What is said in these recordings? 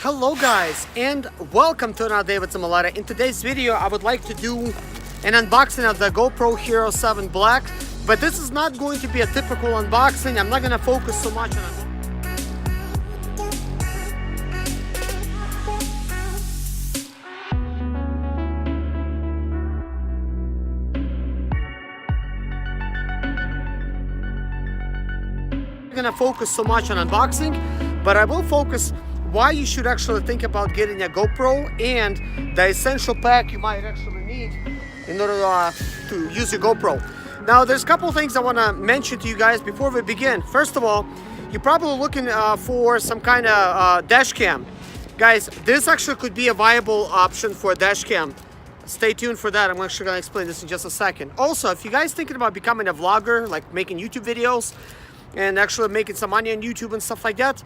Hello guys, and welcome to another day with Simulator. In today's video I would like to do an unboxing of the GoPro Hero 7 Black, but this is not going to be a typical unboxing. I'm not going to focus so much on it. Going to focus so much on unboxing, but I will focus why you should actually think about getting a GoPro and the essential pack you might actually need in order to use your GoPro. Now there's a couple things I want to mention to you guys before we begin. First of all, you're probably looking for some kind of dash cam. Guys, this actually could be a viable option for a dash cam. Stay tuned for that. I'm actually going to explain this in just a second. Also, if you guys thinking about becoming a vlogger, like making YouTube videos and actually making some money on YouTube and stuff like that,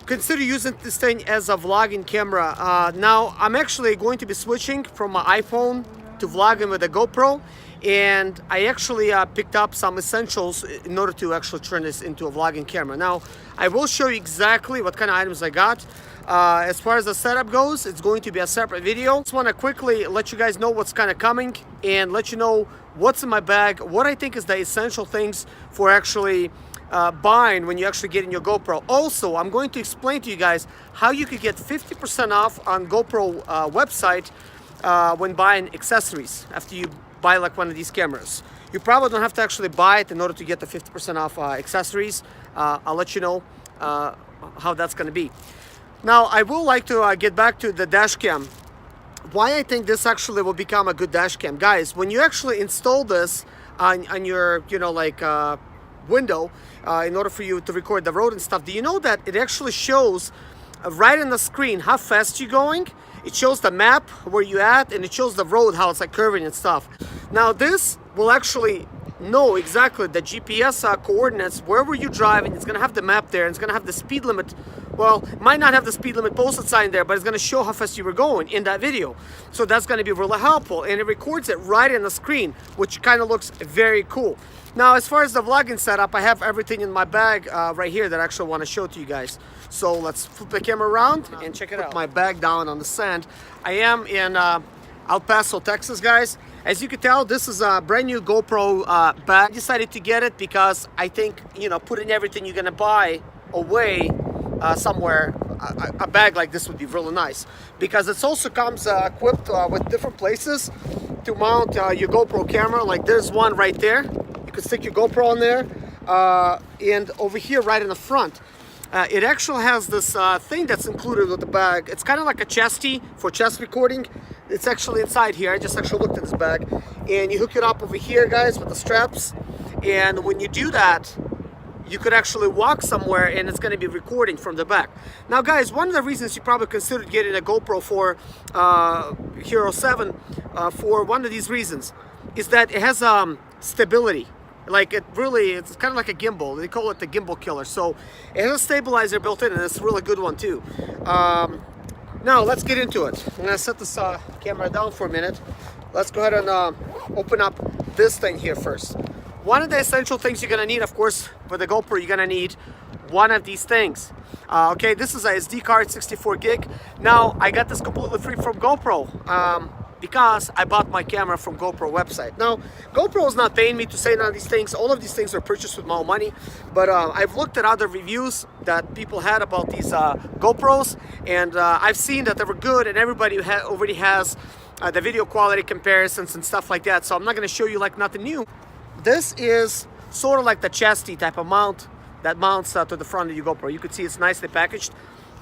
consider using this thing as a vlogging camera. Now I'm actually going to be switching from my iPhone to vlogging with a GoPro, and I actually picked up some essentials in order to actually turn this into a vlogging camera. Now I will show you exactly what kind of items I got. As far as the setup goes, it's going to be a separate video. Just want to quickly let you guys know what's kind of coming and let you know what's in my bag, what I think is the essential things for actually buying when you actually get in your GoPro. Also, I'm going to explain to you guys how you could get 50% off on GoPro website when buying accessories after you buy like one of these cameras. You probably don't have to actually buy it in order to get the 50% off accessories. I'll let you know how that's going to be. Now, I would like to get back to the dash cam. Why I think this actually will become a good dash cam. Guys, when you actually install this on your, window in order for you to record the road and stuff, do you know that it actually shows right on the screen how fast you're going? It shows the map where you at, and it shows the road how it's like curving and stuff. Now this will actually know exactly the GPS coordinates wherever you're driving. It's gonna have the map there, and it's gonna have the speed limit. Well, it might not have the speed limit posted sign there, but it's gonna show how fast you were going in that video. So that's gonna be really helpful, and it records it right in the screen, which kind of looks very cool. Now, as far as the vlogging setup, I have everything in my bag right here that I actually want to show to you guys. So let's flip the camera around and check it out. Put my bag down on the sand. I am in El Paso, Texas, guys. As you can tell, this is a brand new GoPro bag. I decided to get it because I think, putting everything you're gonna buy away somewhere, a bag like this would be really nice, because it also comes equipped with different places to mount your GoPro camera. Like there's one right there. You can stick your GoPro on there, and over here right in the front, it actually has this thing that's included with the bag. It's kind of like a Chesty for chest recording. It's actually inside here. I just actually looked at this bag, and you hook it up over here, guys, with the straps, and when you do that, you could actually walk somewhere and it's going to be recording from the back. Now guys, one of the reasons you probably considered getting a GoPro for Hero 7 for one of these reasons is that it has stability. Like it's kind of like a gimbal. They call it the gimbal killer. So it has a stabilizer built in, and it's a really good one too. Now let's get into it. I'm gonna set this camera down for a minute. Let's go ahead and open up this thing here first. One of the essential things you're gonna need, of course, for the GoPro, you're gonna need one of these things. Okay, this is a SD card, 64 gig. Now I got this completely free from GoPro. Because I bought my camera from GoPro website. Now, GoPro is not paying me to say none of these things. All of these things are purchased with my own money. But I've looked at other reviews that people had about these GoPros, and I've seen that they were good, and everybody already has the video quality comparisons and stuff like that. So I'm not going to show you like nothing new. This is sort of like the Chesty type of mount that mounts to the front of your GoPro. You can see it's nicely packaged.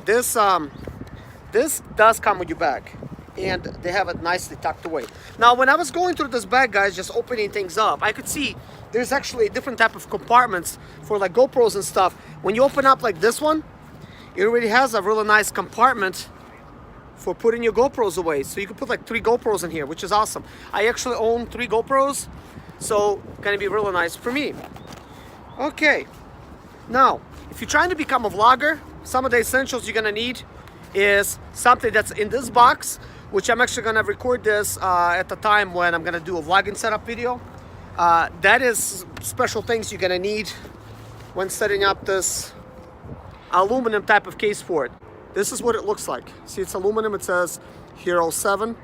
This does come with your bag, and they have it nicely tucked away. Now, when I was going through this bag, guys, just opening things up, I could see there's actually a different type of compartments for like GoPros and stuff. When you open up like this one, it already has a really nice compartment for putting your GoPros away. So you can put like 3 GoPros in here, which is awesome. I actually own 3 GoPros, so gonna be really nice for me. Okay, now, if you're trying to become a vlogger, some of the essentials you're gonna need is something that's in this box, which I'm actually gonna record this at the time when I'm gonna do a vlogging setup video. That is special things you're gonna need when setting up this aluminum type of case for it. This is what it looks like. See, it's aluminum. It says Hero 7.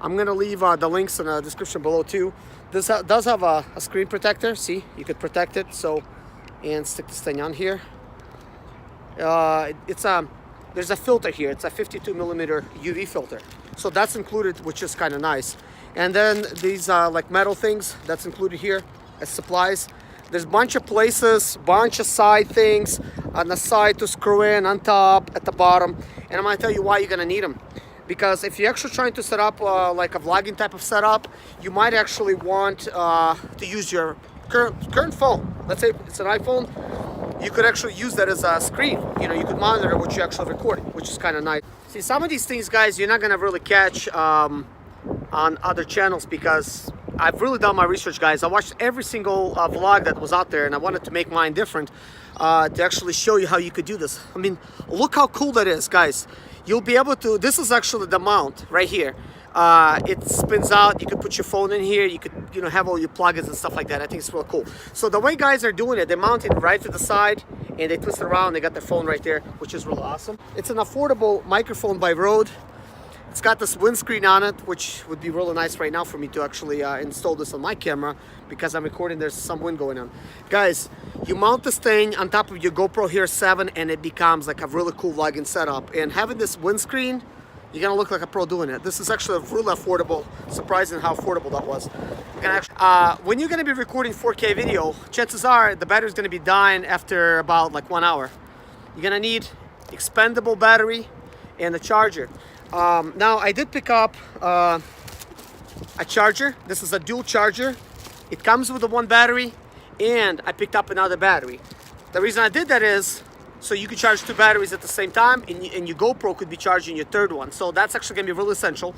I'm gonna leave the links in the description below too. This does have a screen protector. See, you could protect it. So, and stick this thing on here. There's a filter here. It's a 52 millimeter UV filter. So that's included, which is kind of nice. And then these like metal things, that's included here as supplies. There's a bunch of places, bunch of side things on the side to screw in, on top, at the bottom. And I'm gonna tell you why you're gonna need them. Because if you're actually trying to set up like a vlogging type of setup, you might actually want to use your current phone. Let's say it's an iPhone. You could actually use that as a screen. You know, you could monitor what you're actually recording, which is kind of nice. See, some of these things, guys, you're not gonna really catch on other channels because I've really done my research, guys. I watched every single vlog that was out there, and I wanted to make mine different to actually show you how you could do this. I mean, look how cool that is, guys. You'll be able to, this is actually the mount right here. It spins out. You could put your phone in here. You could, you know, have all your plugins and stuff like that. I think it's real cool. So the way guys are doing it, they mount it right to the side and they twist it around. They got their phone right there, which is real awesome. It's an affordable microphone by Rode. It's got this windscreen on it, which would be really nice right now for me to actually install this on my camera because I'm recording, there's some wind going on. Guys, you mount this thing on top of your GoPro Hero 7 and it becomes like a really cool vlogging setup. And having this windscreen, you're gonna look like a pro doing it. This is actually really affordable. Surprising how affordable that was. When you're gonna be recording 4K video, chances are the battery's gonna be dying after about like 1 hour. You're gonna need expendable battery and a charger. Now I did pick up a charger. This is a dual charger. It comes with the one battery and I picked up another battery. The reason I did that is so you could charge two batteries at the same time and your GoPro could be charging your third one. So that's actually gonna be really essential.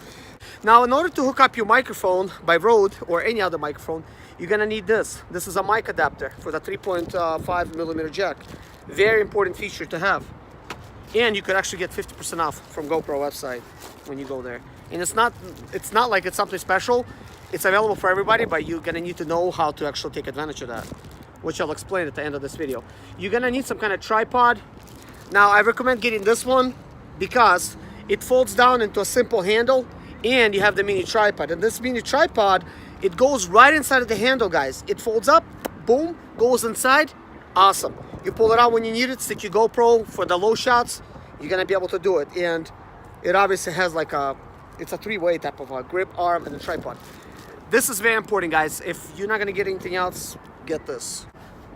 Now in order to hook up your microphone by Rode or any other microphone, you're gonna need this. This is a mic adapter for the 3.5 millimeter jack. Very important feature to have. And you could actually get 50% off from GoPro website when you go there. And it's not like it's something special. It's available for everybody, but you're gonna need to know how to actually take advantage of that, which I'll explain at the end of this video. You're gonna need some kind of tripod. Now I recommend getting this one because it folds down into a simple handle and you have the mini tripod. And this mini tripod, it goes right inside of the handle, guys. It folds up, boom, goes inside, awesome. You pull it out when you need it, stick your GoPro for the low shots, you're gonna be able to do it. And it obviously has like it's a three-way type of a grip, arm, and a tripod. This is very important, guys. If you're not gonna get anything else, get this.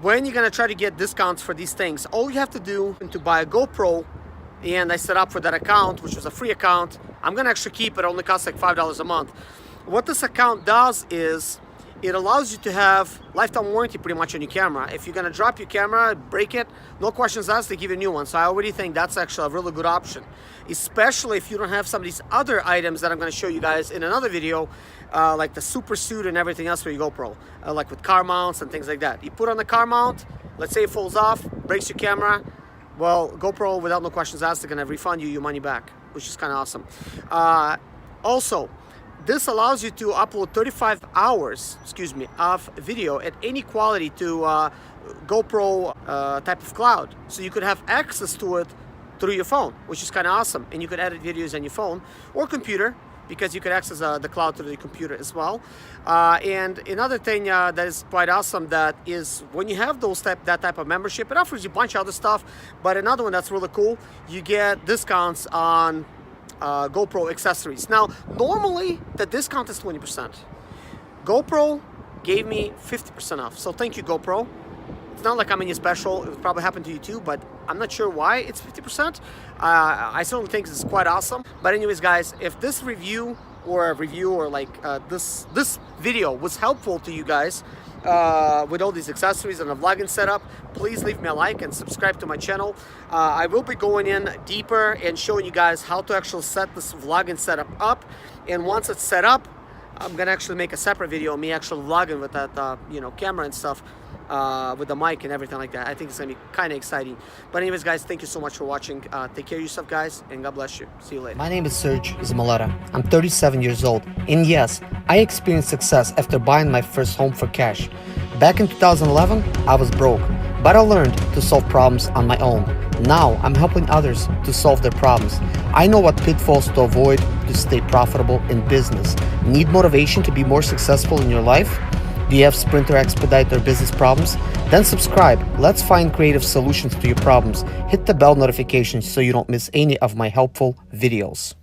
When you're gonna try to get discounts for these things, all you have to do is to buy a GoPro, and I set up for that account, which was a free account. I'm gonna actually keep it, only costs like $5 a month. What this account does is it allows you to have lifetime warranty pretty much on your camera. If you're gonna drop your camera, break it, no questions asked, they give you a new one. So I already think that's actually a really good option, especially if you don't have some of these other items that I'm gonna show you guys in another video, like the super suit and everything else for your GoPro, like with car mounts and things like that. You put on the car mount, let's say it falls off, breaks your camera, well, GoPro, without no questions asked, they're gonna refund you your money back, which is kind of awesome. Also, this allows you to upload 35 hours, of video at any quality to GoPro type of cloud. So you could have access to it through your phone, which is kind of awesome. And you could edit videos on your phone or computer because you could access the cloud through the computer as well. And another thing that is quite awesome that is when you have that type of membership, it offers you a bunch of other stuff. But another one that's really cool, you get discounts on GoPro accessories. Now, normally the discount is 20%. GoPro gave me 50% off. So thank you, GoPro. It's not like I'm any special. It would probably happen to you too, but I'm not sure why it's 50%. I certainly think this is quite awesome. But anyways, guys, if this review or like this video was helpful to you guys with all these accessories and a vlogging setup, please leave me a like and subscribe to my channel. I will be going in deeper and showing you guys how to actually set this vlogging setup up. And once it's set up, I'm gonna actually make a separate video of me actually vlogging with that camera and stuff, with the mic and everything like that. I think it's gonna be kind of exciting. But anyways, guys, thank you so much for watching. Take care of yourself, guys, and God bless you. See you later. My name is Serge Izmaleta. I'm 37 years old, and yes, I experienced success after buying my first home for cash. Back in 2011, I was broke. but I learned to solve problems on my own. Now I'm helping others to solve their problems. I know what pitfalls to avoid to stay profitable in business. Need motivation to be more successful in your life? Do you have Sprint or Expedite or business problems? Then subscribe. Let's find creative solutions to your problems. Hit the bell notification so you don't miss any of my helpful videos.